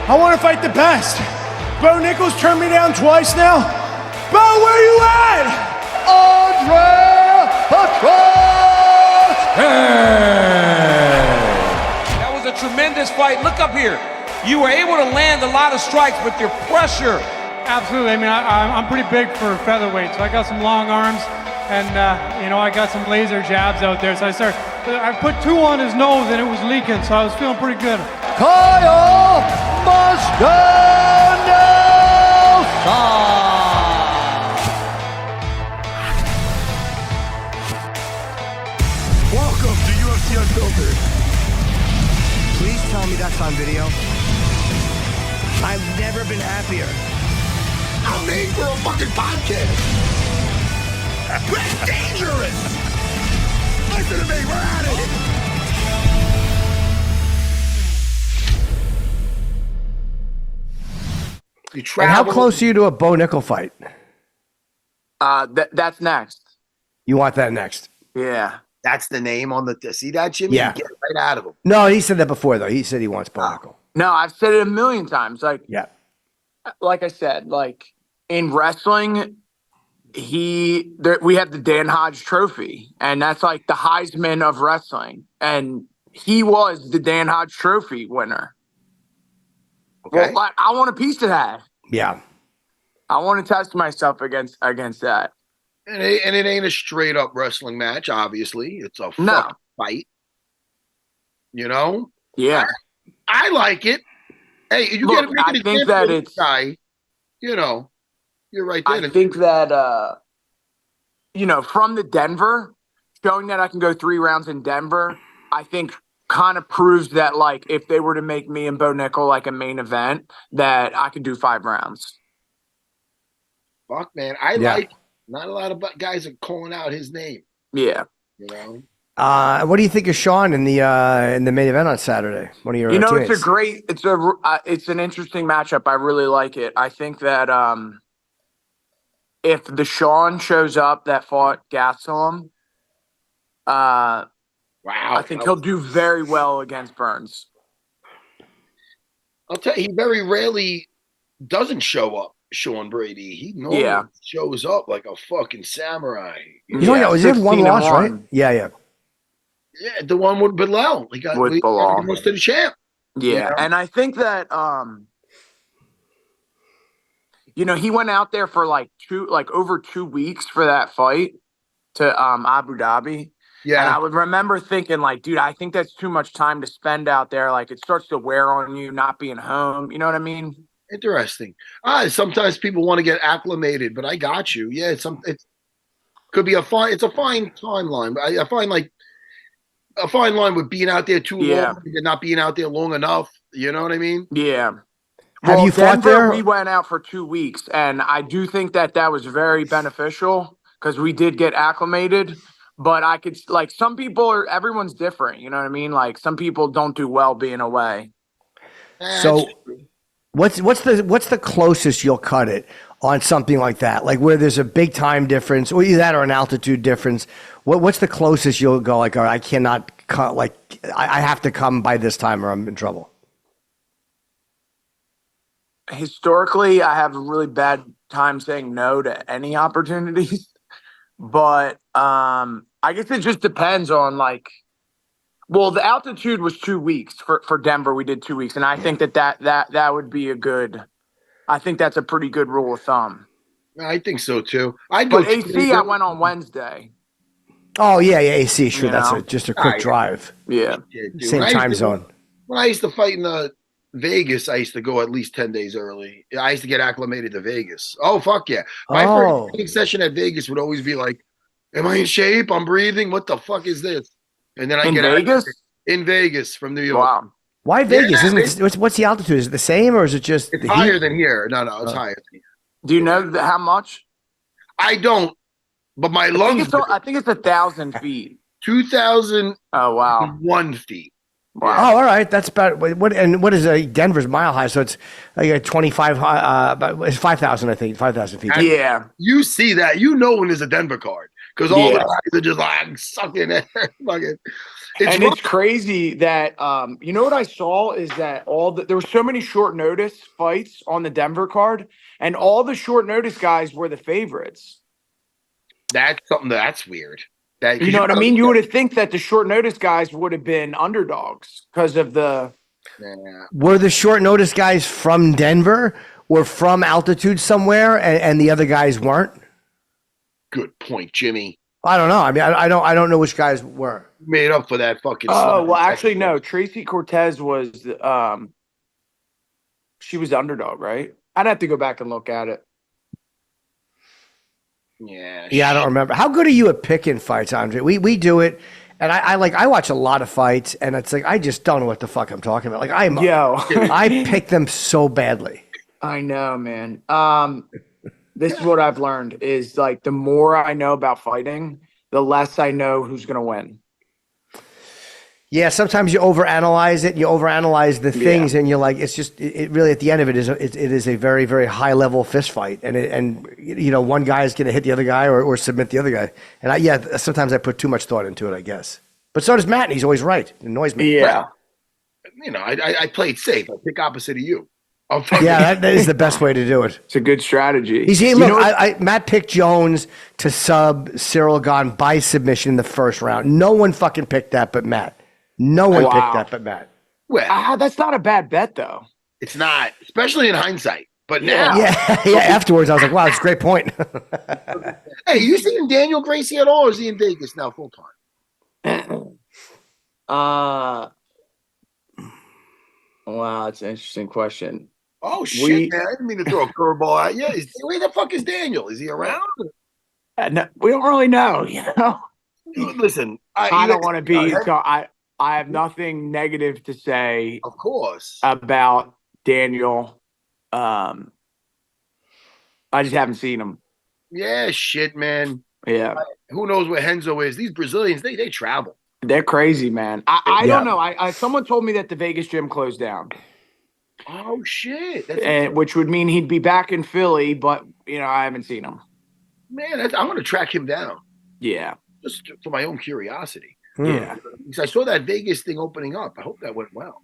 I want to fight the best. Bo Nickal's turned me down twice now. Bo, where you at? That was a tremendous fight. Look up here. You were able to land a lot of strikes, but your pressure. Absolutely. I mean, I'm pretty big for featherweight, so I got some long arms, and I got some laser jabs out there. So I put 2 on his nose, and it was leaking, so I was feeling pretty good. Kyle Mustard Welcome to UFC Unfiltered. Please tell me that's on video. I've never been happier. I'm made for a fucking podcast. We're dangerous. Listen to me, we're at it. And how close are you to a Bo Nickal fight? That's next. You want that next? Yeah. That's the name on the. See that, Jimmy? Yeah. You get it right out of him. No, he said that before, though. He said he wants Bo Nickal. No, I've said it a million times. Like I said, like in wrestling, we have the Dan Hodge Trophy, and that's like the Heisman of wrestling, and he was the Dan Hodge Trophy winner. Okay. Well, I want a piece of that. Yeah. I want to test myself against that. And it ain't a straight up wrestling match, obviously. It's a fucking fight. You know? Yeah. I like it. Hey, you Look, get I think that it's guy. You know, you're right there. I think that from the Denver, showing that I can go 3 rounds in Denver, I think kind of proves that like if they were to make me and Bo Nickal like a main event, that I could do 5 rounds. Fuck, man. I like. Not a lot of guys are calling out his name. Yeah. You know. What do you think of Sean in the main event on Saturday? One of your teammates? It's an interesting matchup. I really like it. I think that if the Sean shows up that fought Gastelum, I think he'll do very well against Burns. I'll tell you, he very rarely doesn't show up. Sean Brady, he normally shows up like a fucking samurai. Was it 1 loss, right? Yeah, the one with Bilal. He got almost to the champ. Yeah, you know? And I think that he went out there for over 2 weeks for that fight to Abu Dhabi. Yeah, and I would remember thinking like, dude, I think that's too much time to spend out there. Like, it starts to wear on you not being home. You know what I mean? Interesting. Sometimes people want to get acclimated, but I got you. Yeah, it could be it's a fine timeline. But I find like a fine line with being out there too long and not being out there long enough. You know what I mean? Yeah. Have you fought there? We went out for 2 weeks, and I do think that was very beneficial because we did get acclimated. But I could some people everyone's different. You know what I mean? Like some people don't do well being away. So. What's the closest you'll cut it on something like that? Like where there's a big time difference, or either that or an altitude difference. What's the closest you'll go? Like, all right, I cannot cut. Like, I have to come by this time, or I'm in trouble. Historically, I have a really bad time saying no to any opportunities, but I guess it just depends on like. Well, the altitude was 2 weeks for Denver. We did 2 weeks, and I think that would be I think that's a pretty good rule of thumb. I think so too. But AC, I went on Wednesday. Oh yeah, AC. Sure, that's just a quick drive. Yeah, same time zone. When I used to fight in Vegas, I used to go at least 10 days early. I used to get acclimated to Vegas. Oh fuck yeah! My first training session at Vegas would always be like, "Am I in shape? I'm breathing. What the fuck is this?" And then I get Vegas? In Vegas from New York. Wow. Why Vegas? Isn't it? What's the altitude? Is it the same or is it just? It's higher than here. No, it's higher than here. Do you know how much? I don't, but my lungs. I think it's 1,000 feet. 2,000. Oh wow. 1 feet. Wow. Oh, all right. That's about what? And what is Denver's mile high? So it's like 25. It's 5,000, I think. 5,000 feet. Yeah. You see that? You know when there's a Denver card because all the guys are just like sucking air. It's crazy that you know what I saw is that there were so many short notice fights on the Denver card, and all the short notice guys were the favorites. That's something that's weird. You know what I mean? You would have think that the short notice guys would have been underdogs because of the. Yeah. Were the short notice guys from Denver or from altitude somewhere, and the other guys weren't? Good point, Jimmy. I don't know. I mean, I don't know which guys were. Made up for that fucking. Oh well, actually no. Tracy Cortez was she was the underdog, right? I'd have to go back and look at it. Yeah. Yeah, I don't remember. How good are you at picking fights, Andre? We do it, and I watch a lot of fights, and it's like I just don't know what the fuck I'm talking about. Like I pick them so badly. I know, man. This is what I've learned is like the more I know about fighting, the less I know who's gonna win. Yeah, sometimes you overanalyze it. You overanalyze the things, and you're like, it's just it really at the end of it is a very, very high level fist fight, and you know one guy is going to hit the other guy or submit the other guy, and sometimes I put too much thought into it, I guess. But so does Matt, and he's always right. It annoys me. Yeah, you know, I played safe. I pick opposite of you. Yeah, that is the best way to do it. It's a good strategy. Matt picked Jones to sub Cyril Gane by submission in the first round. No one fucking picked that but Matt. No one picked that but Matt. Well, that's not a bad bet, though. It's not, especially in hindsight. But now. Yeah. Afterwards, I was like, wow, that's a great point. Hey, you seeing Daniel Gracie at all, or is he in Vegas now full time? Wow, that's an interesting question. Oh, shit, man. I didn't mean to throw a curveball at you. Where the fuck is Daniel? Is he around? No, we don't really know, you know? Listen. I don't want to be – I have nothing negative to say, of course, about Daniel. I just haven't seen him. Yeah, shit, man. Yeah. Who knows where Henzo is? These Brazilians, they travel. They're crazy, man. I don't know. Someone told me that the Vegas gym closed down. Oh, shit. Which would mean he'd be back in Philly, but, you know, I haven't seen him. Man, I want to track him down. Yeah. Just for my own curiosity. Yeah. Because I saw that Vegas thing opening up. I hope that went well.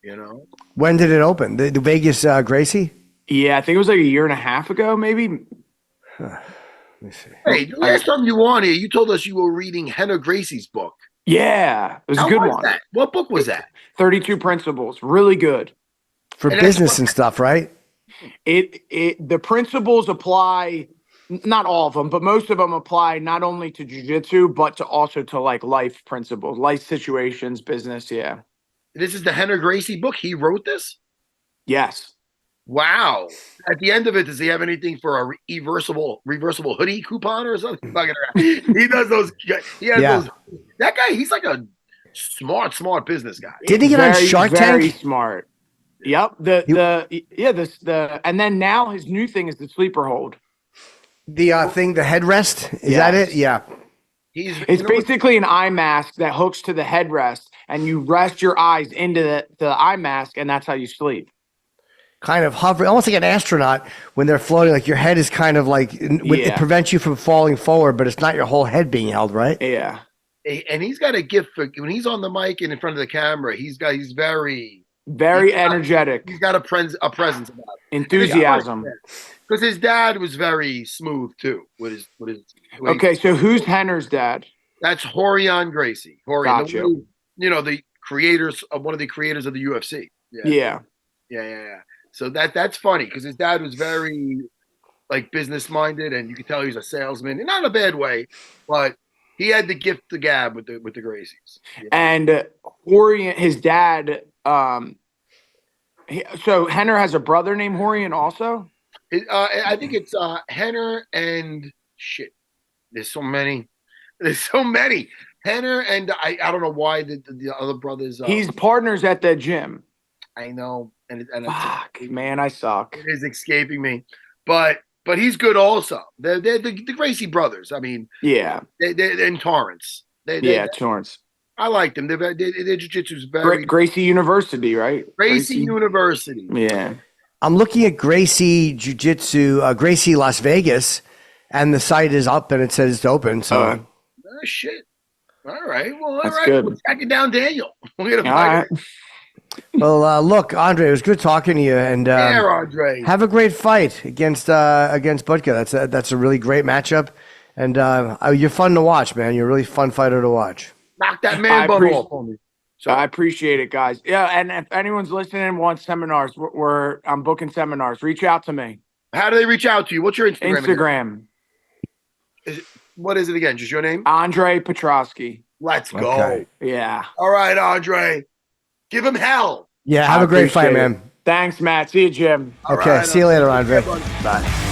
You know? When did it open? The Vegas Gracie? Yeah, I think it was like a year and a half ago, maybe. Let me see. Hey, the last time you were on here, you told us you were reading Henner Gracie's book. Yeah, it was a good one. That? What book was that? 32 Principles. Really good. For business and stuff, right? The principles apply, not all of them, but most of them apply not only to jiu-jitsu, but also to like life principles, life situations, business. Yeah. This is the Henner Gracie book. He wrote this? Yes. Wow. At the end of it, does he have anything for a reversible hoodie coupon or something? He does those. He has those. That guy, he's like a smart business guy. Didn't he get on Shark Tank? Very smart. Yep. And then now his new thing is the sleeper hold. The thing, the headrest, is that it? Yeah. It's basically an eye mask that hooks to the headrest, and you rest your eyes into the eye mask, and that's how you sleep. Kind of hovering, almost like an astronaut when they're floating. Like your head is kind of like it prevents you from falling forward, but it's not your whole head being held, right? Yeah. And he's got a gift for when he's on the mic and in front of the camera. He's very energetic. He's got a presence about him. Enthusiasm. Because his dad was very smooth too. Okay, so who's Henner's dad? That's Rorion Gracie. Rorion, gotcha. The creators of one of the creators of the UFC. Yeah. So that's funny because his dad was very like business minded, and you could tell he was a salesman, and not in a bad way, but he had the gift the gab with the Gracies. Yeah. And Rorion, his dad. So Henner has a brother named Rorion also. I think it's Henner and shit. There's so many. Henner and I don't know why the other brothers. He's partners at the gym. I know, and fuck, man, I suck. It is escaping me, but he's good also. They're the Gracie brothers. I mean, yeah, they're in Torrance. Torrance. I like them. Their jiu-jitsu is very Gracie University, right? Gracie University. Yeah. I'm looking at Gracie Jiu-Jitsu, Gracie Las Vegas, and the site is up and it says it's open. So, shit. All right. Well, all That's right. good. We're tracking down Daniel. We'll get a All fighter. right. Well, look, Andre, it was good talking to you, and Yeah, Andre. have a great fight against Budka. That's a really great matchup, and you're fun to watch, man. You're a really fun fighter to watch. Knock that man bun off on me. So I appreciate it, guys. Yeah, and if anyone's listening and wants seminars, I'm booking seminars. Reach out to me. How do they reach out to you? What's your Instagram? Instagram. What is it again? Just your name? Andre Petroski. Let's go. Okay. Yeah. All right, Andre. Give him hell. Yeah, have a great fight, Appreciate it. man. Thanks, Matt. See you, Jim. Okay, see you later, Andre. Bye.